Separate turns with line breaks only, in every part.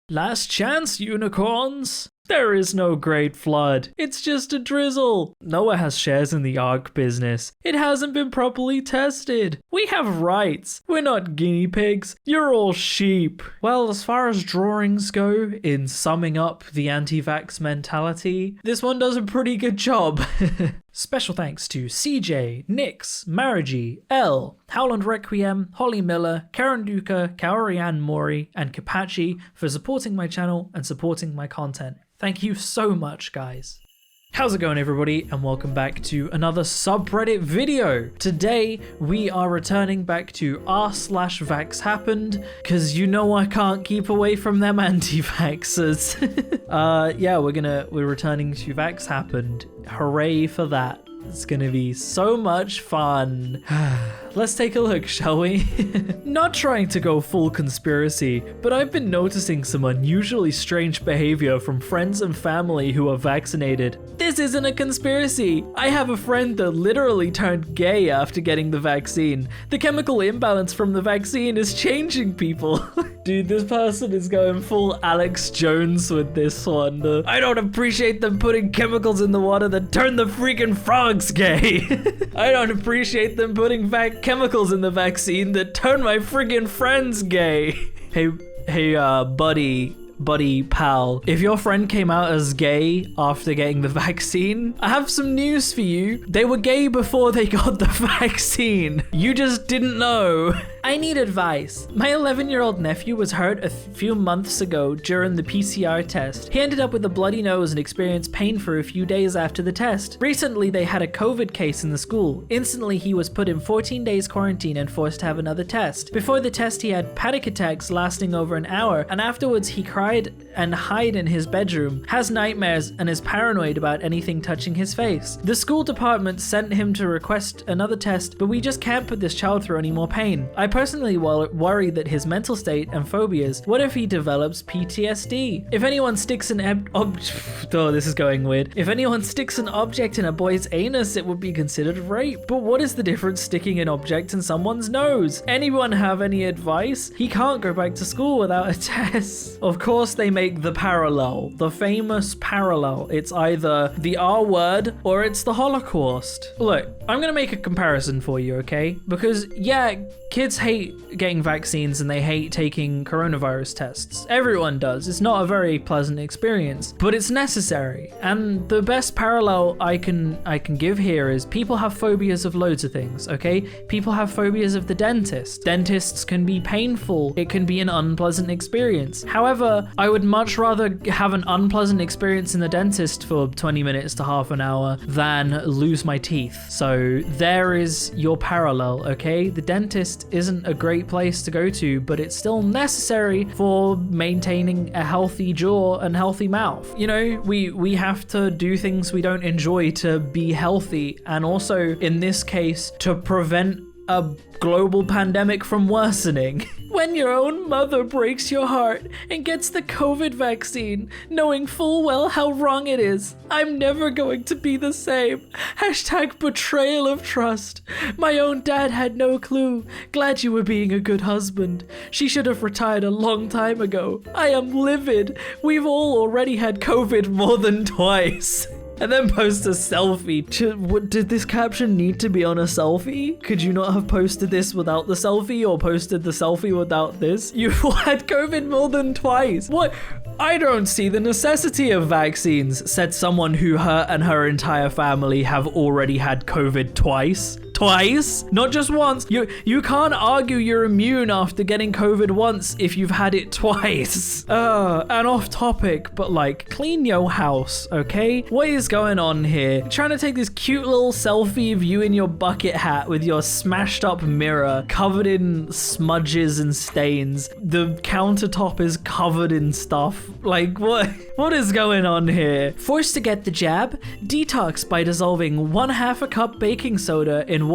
Last chance, unicorns! There is no great flood. It's just a drizzle. Noah has shares in the Ark business. It hasn't been properly tested. We have rights. We're not guinea pigs. You're all sheep. Well, as far as drawings go, in summing up the anti-vax mentality, this one does a pretty good job. Special thanks to CJ, Nix, Marigi, L, Howland Requiem, Holly Miller, Karen Duca, Kaorianne Mori, and Kapachi for supporting my channel and supporting my content. Thank you so much, guys. How's it going, everybody, and welcome back to another subreddit video. Today, we are returning back to r/vaxxhappened, because you know I can't keep away from them anti-vaxxers. Yeah, we're returning to vaxxhappened. Hooray for that. It's gonna be so much fun. Let's take a look, shall we? Not trying to go full conspiracy, but I've been noticing some unusually strange behavior from friends and family who are vaccinated. This isn't a conspiracy. I have a friend that literally turned gay after getting the vaccine. The chemical imbalance from the vaccine is changing people. Dude, this person is going full Alex Jones with this one. I don't appreciate them putting chemicals in the water that turn the freaking frogs gay. I don't appreciate them putting chemicals in the vaccine that turn my friggin' friends gay. Hey, buddy, pal, if your friend came out as gay after getting the vaccine, I have some news for you. They were gay before they got the vaccine. You just didn't know. I need advice. My 11-year-old nephew was hurt a few months ago during the PCR test. He ended up with a bloody nose and experienced pain for a few days after the test. Recently, they had a COVID case in the school. Instantly, he was put in 14 days quarantine and forced to have another test. Before the test, he had panic attacks lasting over an hour, and afterwards he cried and hid in his bedroom, has nightmares, and is paranoid about anything touching his face. The school department sent him to request another test, but we just can't put this child through any more pain. I personally worry that his mental state and phobias, what if he develops PTSD? If anyone sticks an this is going weird. If anyone sticks an object in a boy's anus, it would be considered rape. But what is the difference sticking an object in someone's nose? Anyone have any advice? He can't go back to school without a test. Of course, they make the parallel, the famous parallel. It's either the R word or it's the Holocaust. Look, I'm gonna make a comparison for you, okay? Because yeah, kids hate getting vaccines and they hate taking coronavirus tests. Everyone does. It's not a very pleasant experience, but it's necessary. And the best parallel I can give here is people have phobias of loads of things, okay? People have phobias of the dentist. Dentists can be painful. It can be an unpleasant experience. However, I would much rather have an unpleasant experience in the dentist for 20 minutes to half an hour than lose my teeth. So there is your parallel, okay? The dentist isn't a great place to go to, but it's still necessary for maintaining a healthy jaw and healthy mouth. You know, we have to do things we don't enjoy to be healthy, and also in this case to prevent a global pandemic from worsening. When your own mother breaks your heart and gets the COVID vaccine, knowing full well how wrong it is, I'm never going to be the same. Hashtag betrayal of trust. My own dad had no clue. Glad you were being a good husband. She should have retired a long time ago. I am livid. We've all already had COVID more than twice. And then post a selfie. Did this caption need to be on a selfie? Could you not have posted this without the selfie, or posted the selfie without this? You've had COVID more than twice. What? I don't see the necessity of vaccines, said someone who her and her entire family have already had COVID twice. Twice? Not just once. You can't argue you're immune after getting COVID once if you've had it twice. And off topic, but like, clean your house, okay? What is going on here? You're trying to take this cute little selfie of you in your bucket hat with your smashed up mirror covered in smudges and stains. The countertop is covered in stuff. Like, what is going on here? Forced to get the jab? Detox by dissolving 1/2 cup baking soda in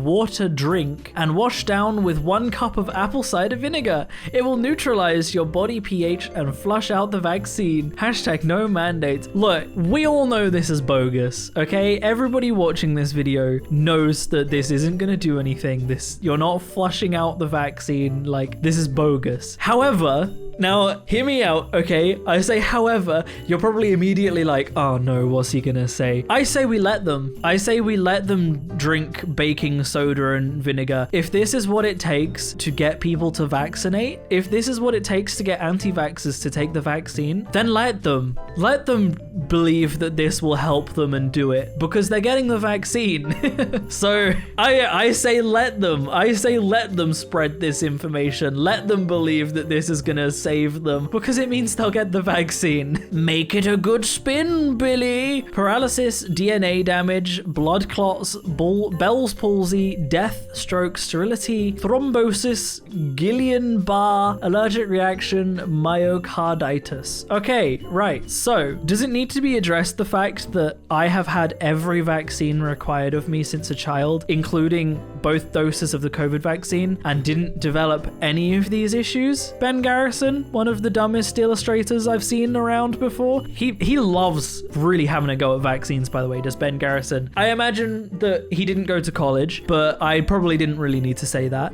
water drink and wash down with 1 cup of apple cider vinegar. It will neutralize your body pH and flush out the vaccine. Hashtag no mandates. Look, we all know this is bogus, okay? Everybody watching this video knows that this isn't gonna do anything. You're not flushing out the vaccine. Like, this is bogus. However, Now, hear me out, okay? I say, however, you're probably immediately like, oh no, what's he gonna say? I say we let them. I say we let them drink baking soda and vinegar. If this is what it takes to get people to vaccinate, if this is what it takes to get anti-vaxxers to take the vaccine, then let them. Let them believe that this will help them and do it, because they're getting the vaccine. So I say let them. I say let them spread this information. Let them believe that this is gonna save them, because it means they'll get the vaccine. Make it a good spin, Billy. Paralysis, DNA damage, blood clots, Bell's palsy, death, stroke, sterility, thrombosis, Guillain-Barré, allergic reaction, myocarditis. Okay, right. So, does it need to be addressed the fact that I have had every vaccine required of me since a child, including both doses of the COVID vaccine, and didn't develop any of these issues? Ben Garrison, one of the dumbest illustrators I've seen around before. He loves really having a go at vaccines, by the way, does Ben Garrison. I imagine that he didn't go to college, but I probably didn't really need to say that.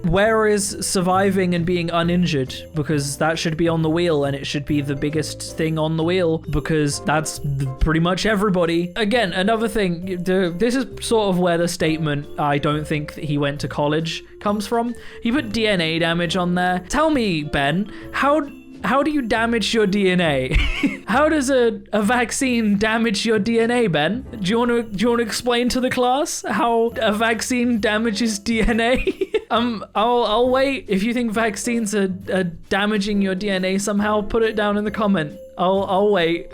Where is surviving and being uninjured? Because that should be on the wheel, and it should be the biggest thing on the wheel, because that's pretty much everybody. Again, another thing, this is sort of where the statement, I don't think that he went to college, comes from. He put DNA damage on there. Tell me, Ben, how do you damage your DNA? How does a vaccine damage your DNA, Ben? Do you want to explain to the class how a vaccine damages DNA? I'll wait. If you think vaccines are damaging your DNA somehow, put it down in the comment. I'll wait.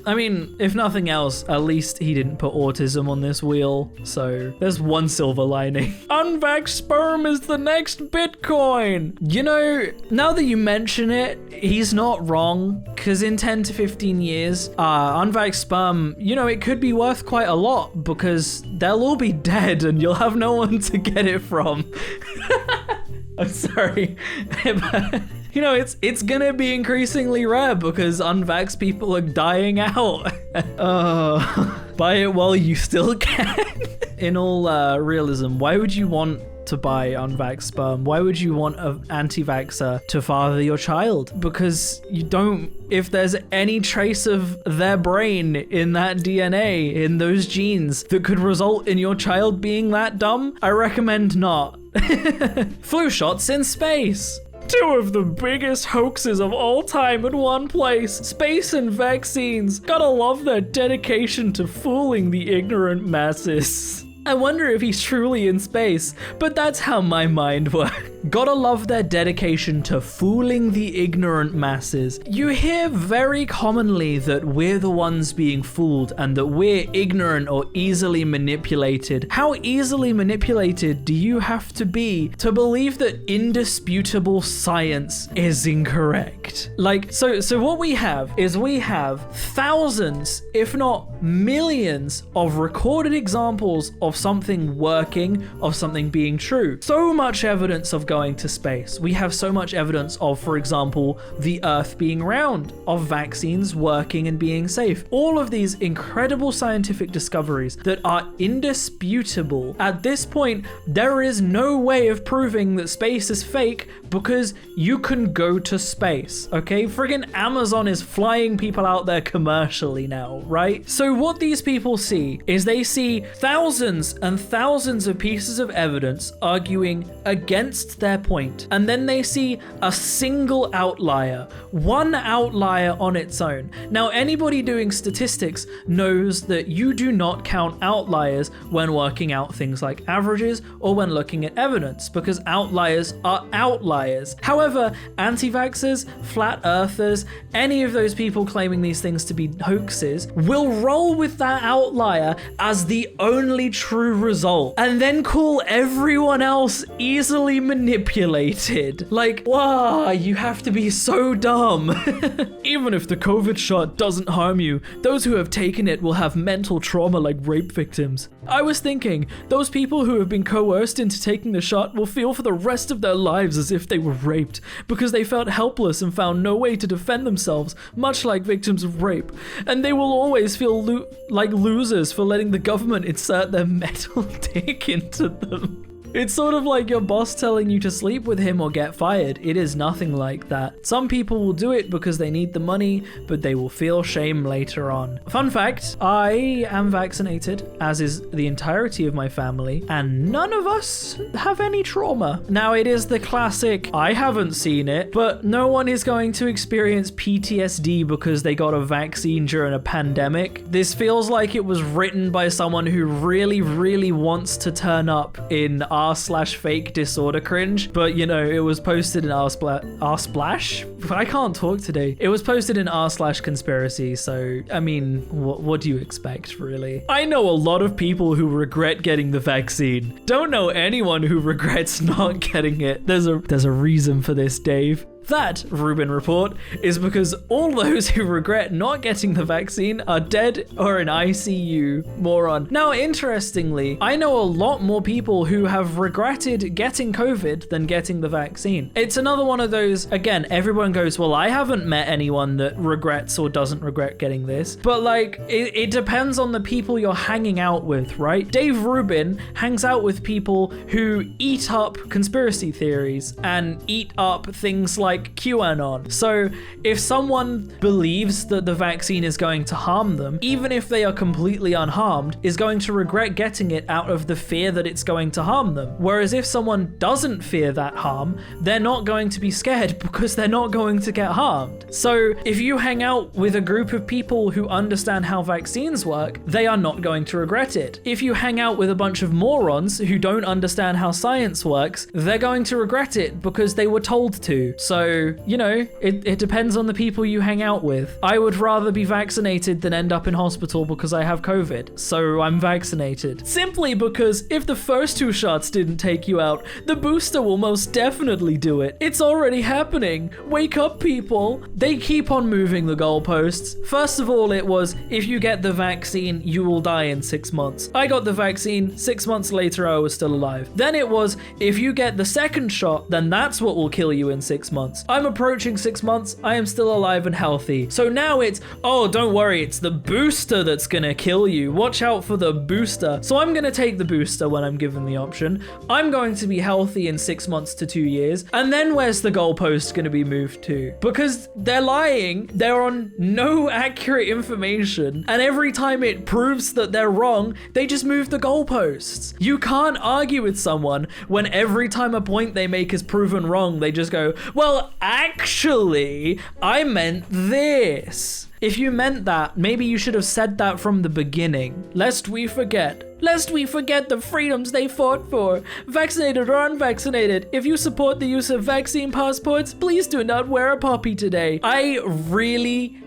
I mean, if nothing else, at least he didn't put autism on this wheel, so there's one silver lining. Unvaxxed sperm is the next Bitcoin! You know, now that you mention it, he's not wrong, because in 10 to 15 years, unvaxxed sperm, you know, it could be worth quite a lot, because they'll all be dead and you'll have no one to get it from. I'm sorry. You know, it's gonna be increasingly rare because unvaxxed people are dying out. Buy it while you still can. In all realism, why would you want to buy unvaxxed sperm? Why would you want an anti-vaxxer to father your child? Because you don't, if there's any trace of their brain in that DNA, in those genes, that could result in your child being that dumb, I recommend not. Flu shots in space. Two of the biggest hoaxes of all time in one place. Space and vaccines. Gotta love their dedication to fooling the ignorant masses. I wonder if he's truly in space, but that's how my mind works. Gotta love their dedication to fooling the ignorant masses. You hear very commonly that we're the ones being fooled and that we're ignorant or easily manipulated. How easily manipulated do you have to be to believe that indisputable science is incorrect? Like, so what we have thousands, if not millions, of recorded examples of something working, of something being true. So much evidence of going to space. We have so much evidence of, for example, the Earth being round, of vaccines working and being safe. All of these incredible scientific discoveries that are indisputable. At this point, there is no way of proving that space is fake because you can go to space, okay? Friggin' Amazon is flying people out there commercially now, right? So what these people see is they see thousands and thousands of pieces of evidence arguing against their point, and then they see a single outlier, one outlier on its own. Now, anybody doing statistics knows that you do not count outliers when working out things like averages or when looking at evidence, because outliers are outliers. However, anti-vaxxers, flat earthers, any of those people claiming these things to be hoaxes will roll with that outlier as the only true result, and then call everyone else easily manipulated. Like, wow, you have to be so dumb. Even if the COVID shot doesn't harm you, those who have taken it will have mental trauma like rape victims. I was thinking, those people who have been coerced into taking the shot will feel for the rest of their lives as if they were raped, because they felt helpless and found no way to defend themselves, much like victims of rape. And they will always feel like losers for letting the government insert their metal dick into them. It's sort of like your boss telling you to sleep with him or get fired. It is nothing like that. Some people will do it because they need the money, but they will feel shame later on. Fun fact, I am vaccinated, as is the entirety of my family, and none of us have any trauma. Now, it is the classic, I haven't seen it, but no one is going to experience PTSD because they got a vaccine during a pandemic. This feels like it was written by someone who really, really wants to turn up in r/fake disorder cringe, but you know, it was posted in r/splash? I can't talk today. It was posted in r/conspiracy, so I mean, what do you expect, really? I know a lot of people who regret getting the vaccine. Don't know anyone who regrets not getting it. There's a reason for this, Dave. That, Rubin Report, is because all those who regret not getting the vaccine are dead or in ICU. Moron. Now, interestingly, I know a lot more people who have regretted getting COVID than getting the vaccine. It's another one of those, again, everyone goes, well, I haven't met anyone that regrets or doesn't regret getting this. But like, it depends on the people you're hanging out with, right? Dave Rubin hangs out with people who eat up conspiracy theories and eat up things like QAnon. So if someone believes that the vaccine is going to harm them, even if they are completely unharmed, is going to regret getting it out of the fear that it's going to harm them. Whereas if someone doesn't fear that harm, they're not going to be scared because they're not going to get harmed. So if you hang out with a group of people who understand how vaccines work, they are not going to regret it. If you hang out with a bunch of morons who don't understand how science works, they're going to regret it because they were told to. So, you know, it depends on the people you hang out with. I would rather be vaccinated than end up in hospital because I have COVID, so I'm vaccinated. Simply because if the first 2 shots didn't take you out, the booster will most definitely do it. It's already happening. Wake up, people. They keep on moving the goalposts. First of all, it was, if you get the vaccine, you will die in 6 months. I got the vaccine, 6 months later, I was still alive. Then it was, if you get the second shot, then that's what will kill you in 6 months. I'm approaching 6 months, I am still alive and healthy. So now it's, oh, don't worry, it's the booster that's gonna kill you. Watch out for the booster. So I'm gonna take the booster when I'm given the option. I'm going to be healthy in 6 months to 2 years. And then where's the goalpost gonna be moved to? Because they're lying, they're on no accurate information, and every time it proves that they're wrong, they just move the goalposts. You can't argue with someone when every time a point they make is proven wrong, they just go, well, actually, I meant this. If you meant that, maybe you should have said that from the beginning. Lest we forget the freedoms they fought for. Vaccinated or unvaccinated, if you support the use of vaccine passports, please do not wear a poppy today. I really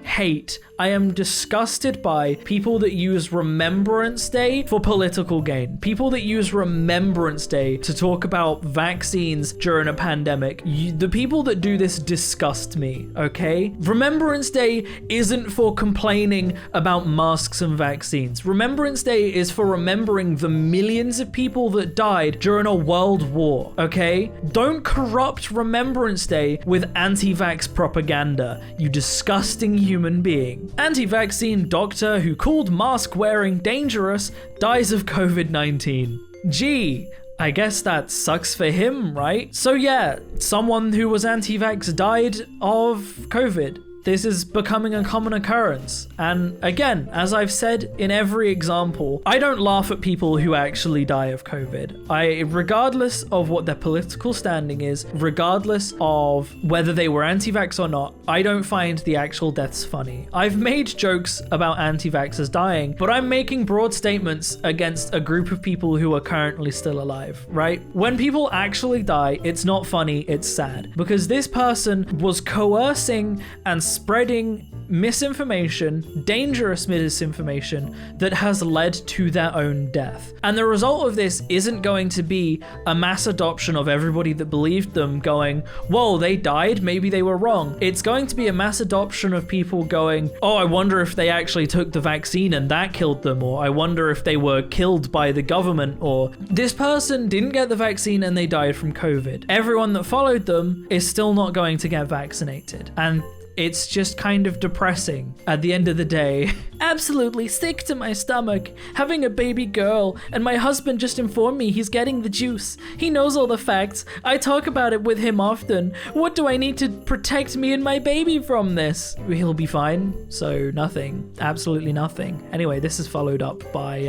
I am disgusted by people that use Remembrance Day for political gain. People that use Remembrance Day to talk about vaccines during a pandemic. The people that do this disgust me, okay? Remembrance Day isn't for complaining about masks and vaccines. Remembrance Day is for remembering the millions of people that died during a world war, okay? Don't corrupt Remembrance Day with anti-vax propaganda, you disgusting human being. Anti-vaccine doctor who called mask wearing dangerous dies of COVID-19. Gee, I guess that sucks for him, right? So yeah, someone who was anti-vax died of COVID. This is becoming a common occurrence. And again, as I've said in every example, I don't laugh at people who actually die of COVID. Regardless of what their political standing is, regardless of whether they were anti-vax or not, I don't find the actual deaths funny. I've made jokes about anti-vaxxers dying, but I'm making broad statements against a group of people who are currently still alive, right? When people actually die, it's not funny, it's sad. Because this person was coercing and spreading misinformation, dangerous misinformation that has led to their own death. And the result of this isn't going to be a mass adoption of everybody that believed them going, whoa, they died, maybe they were wrong. It's going to be a mass adoption of people going, oh, I wonder if they actually took the vaccine and that killed them, or I wonder if they were killed by the government, or this person didn't get the vaccine and they died from COVID. Everyone that followed them is still not going to get vaccinated. And it's just kind of depressing. At the end of the day, Absolutely sick to my stomach. Having a baby girl, and my husband just informed me he's getting the juice. He knows all the facts. I talk about it with him often. What do I need to protect me and my baby from this? He'll be fine. So nothing. Absolutely nothing. Anyway, this is followed up by,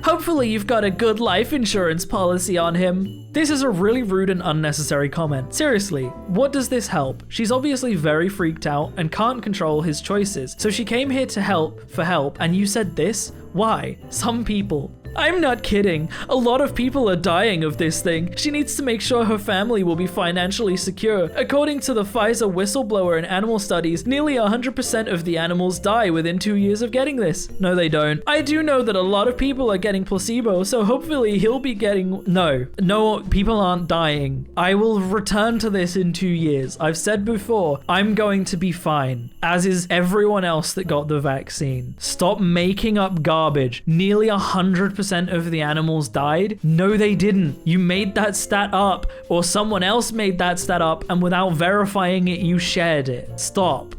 hopefully you've got a good life insurance policy on him. This is a really rude and unnecessary comment. Seriously, what does this help? She's obviously very freaked out and can't control his choices. So she came here to help, and you said this? Why? Some people. I'm not kidding. A lot of people are dying of this thing. She needs to make sure her family will be financially secure. According to the Pfizer whistleblower in animal studies, nearly 100% of the animals die within 2 years of getting this. No, they don't. I do know that a lot of people are getting placebo, so hopefully he'll be getting... No, people aren't dying. I will return to this in 2 years. I've said before, I'm going to be fine, as is everyone else that got the vaccine. Stop making up garbage. Nearly 100% of the animals died? No, they didn't. You made that stat up, or someone else made that stat up, and without verifying it, you shared it. Stop.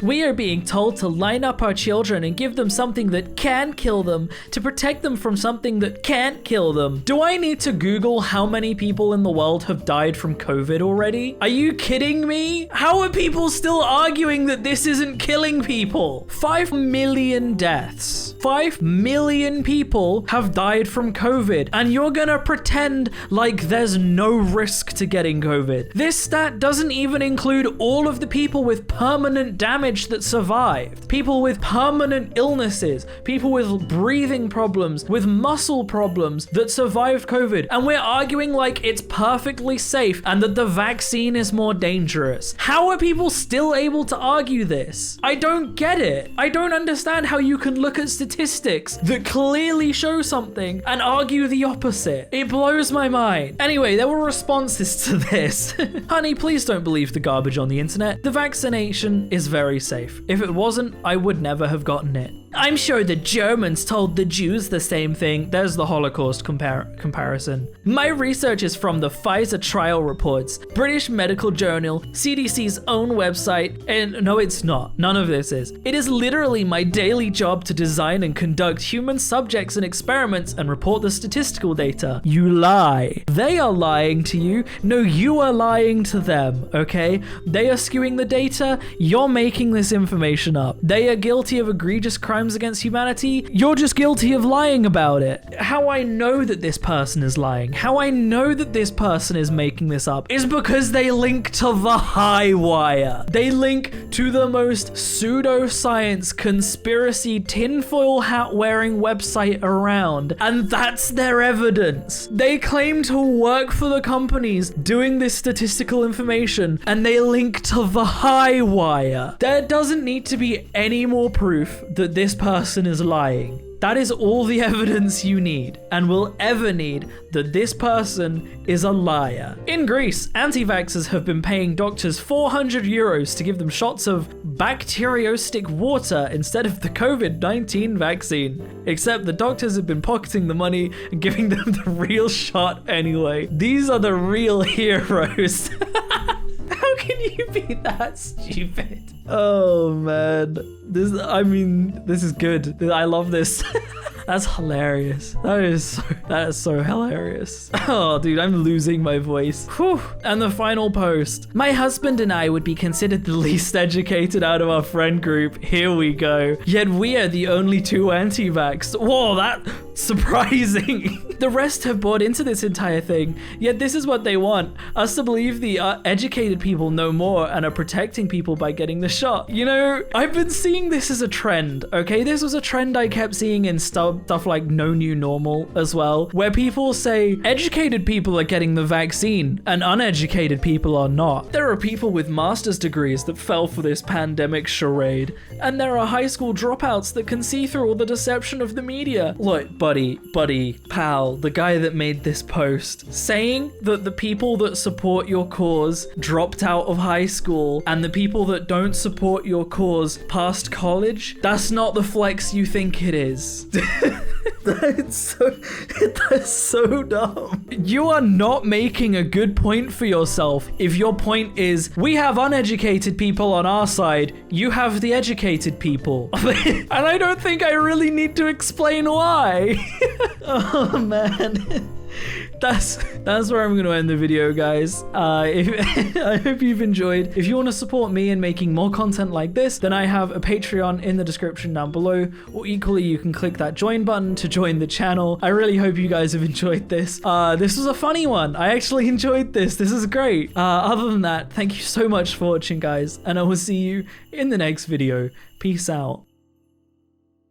We are being told to line up our children and give them something that can kill them to protect them from something that can't kill them. Do I need to Google how many people in the world have died from COVID already? Are you kidding me? How are people still arguing that this isn't killing people? 5 million deaths. 5 million people have died from COVID, and you're gonna pretend like there's no risk to getting COVID. This stat doesn't even include all of the people with permanent damage that survived. People with permanent illnesses, people with breathing problems, with muscle problems that survived COVID. And we're arguing like it's perfectly safe and that the vaccine is more dangerous. How are people still able to argue this? I don't get it. I don't understand how you can look at statistics that clearly show something and argue the opposite. It blows my mind. Anyway, there were responses to this. Honey, please don't believe the garbage on the internet. The vaccination is very safe. If it wasn't, I would never have gotten it. I'm sure the Germans told the Jews the same thing. There's the Holocaust comparison. My research is from the Pfizer trial reports, British Medical Journal, CDC's own website, and no, it's not. None of this is. It is literally my daily job to design and conduct human subjects and experiments and report the statistical data. You lie. They are lying to you. No, you are lying to them, okay? They are skewing the data. You're making this information up. They are guilty of egregious crimes against humanity. You're just guilty of lying about it. How I know that this person is lying, how I know that this person is making this up, is because they link to the high wire. They link to the most pseudoscience, conspiracy, tinfoil hat wearing website around, and that's their evidence. They claim to work for the companies doing this statistical information, and they link to the high wire. There doesn't need to be any more proof that this person is lying. That is all the evidence you need and will ever need that this person is a liar. In Greece, anti-vaxxers have been paying doctors 400 euros to give them shots of bacteriostic water instead of the COVID-19 vaccine. Except the doctors have been pocketing the money and giving them the real shot anyway. These are the real heroes. How can you be that stupid? Oh man, this is good. I love this. That's hilarious. That is so hilarious. Oh, dude, I'm losing my voice. Whew. And the final post. My husband and I would be considered the least educated out of our friend group. Here we go. Yet we are the only two anti-vax. Whoa, that's surprising. The rest have bought into this entire thing. Yet this is what they want. Us to believe the educated people know more and are protecting people by getting the shot. You know, I've been seeing this as a trend, okay? This was a trend I kept seeing in stuff like No New Normal as well, where people say educated people are getting the vaccine and uneducated people are not. There are people with master's degrees that fell for this pandemic charade, and there are high school dropouts that can see through all the deception of the media. Look, buddy, pal, the guy that made this post, saying that the people that support your cause dropped out of high school and the people that don't support your cause passed college, that's not the flex you think it is. That's so dumb. You are not making a good point for yourself if your point is, we have uneducated people on our side, you have the educated people. And I don't think I really need to explain why. Oh man. That's where I'm going to end the video, guys. I hope you've enjoyed. If you want to support me in making more content like this, then I have a Patreon in the description down below, or equally you can click that join button to join the channel. I really hope you guys have enjoyed this. This was a funny one. I actually enjoyed this. This is great. Other than that, thank you so much for watching, guys, and I will see you in the next video. Peace out.